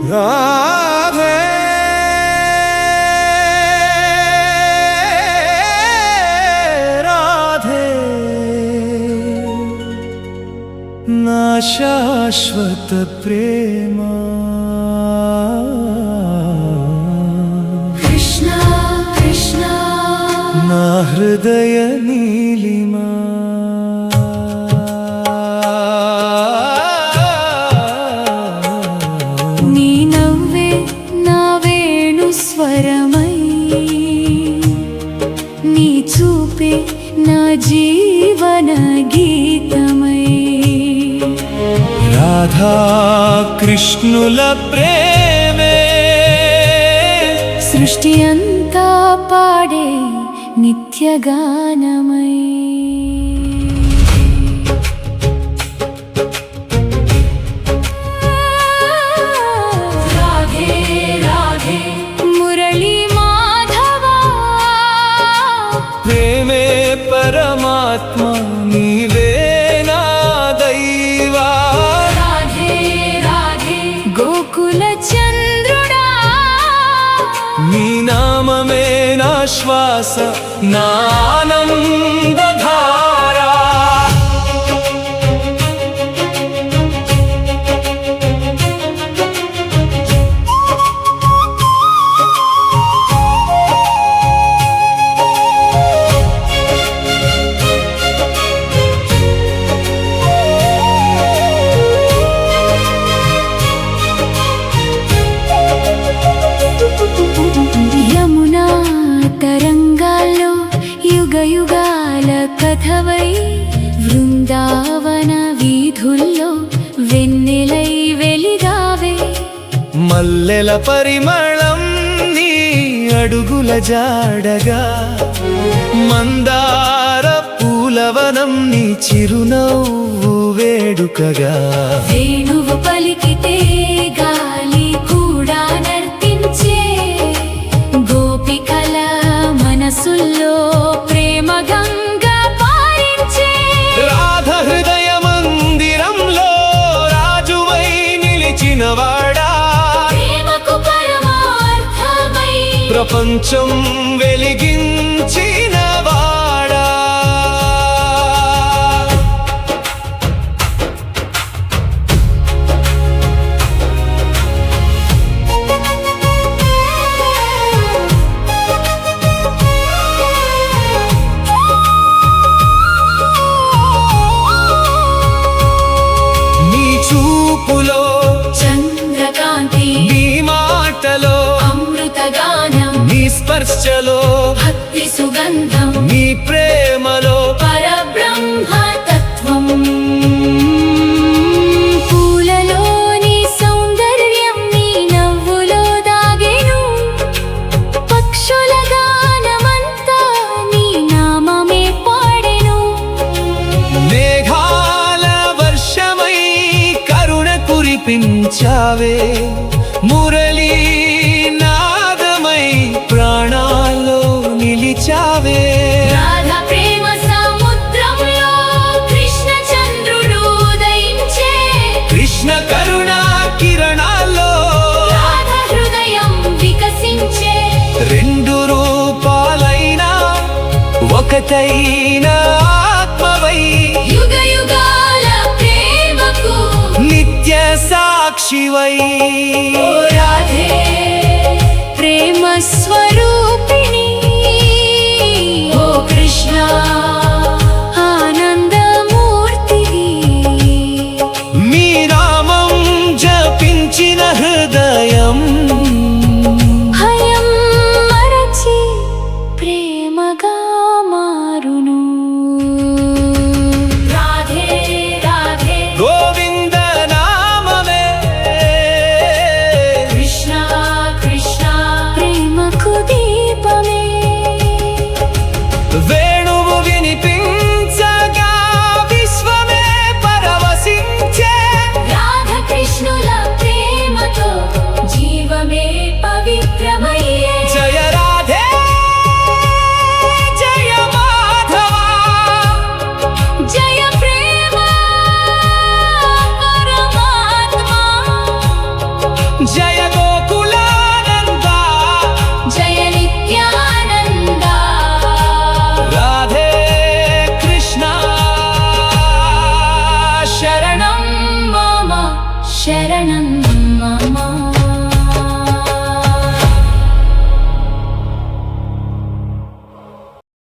రాధే రాధే నా శాశ్వత ప్రేమ కృష్ణ కృష్ణ నా హృదయ నీలిమా నీ నవ్వే నా వేణు స్వరమై నీ చూపే నా జీవన గీతమై రాధా కృష్ణుల ప్రేమే సృష్టి అంతా పాడే నిత్యగానమై రాధే రాధే మురళీ మాధవా ప్రేమే పరమాత్మ నీవే నా దైవా రాధే రాధే గోకుల చంద్రుడా నీ నామమే నా శ్వాస నా ఆనందధారా యమునా తరంగాల్లో యుగ యుగాల కథవై వృందావన వీధుల్లో వెన్నెలై వెలిగావే మల్లెల పరిమళం నీ అడుగుల జాడగా మందార పూలవనం నీ చిరునవ్వు వేడుకగా వేణువు పలికితే గాలి కూడా నర్తించే గోపికల మనసుల్లో ప్రేమ గంగా పారించే రాధ హృదయ మందిరంలో రాజువై నిలిచినవాడా ప్రేమకు పరమార్థమై ప్రపంచం వెలిగించినవాడా నీ చూపులో చంద్రకాంతి నీ మాటలో అమృతగానం నీ స్పర్శలో భక్తి సుగంధం నీ ప్రేమలో పరబ్రహ్మ తత్వం పూలలోని సౌందర్యం నీ నవ్వులో దాగెను పక్షుల గానమంతా నీ నామమే పాడెను మేఘాల వర్షమై కరుణ కురిపించావే మురళీ నాదమై ప్రాణాల్లో నిలిచావే రాధ ప్రేమ సముద్రంలో కృష్ణ చంద్రుడు ఉదయించే కృష్ణ కరుణా కిరణాల్లో రాధ హృదయం వికసించే రెండు రూపాలైనా ఒకటైన ఆత్మవై యుగ యుగాల ప్రేమకు నిత్య సాక్షివై ఓ రాధే ప్రేమ స్వరూపిణి ఓ కృష్ణ ఆనందమూర్తివి మీ నామం జపించిన హృదయం భయం మరచి ప్రేమగా మారును రాధే రాధే గోవింద నామమే మమ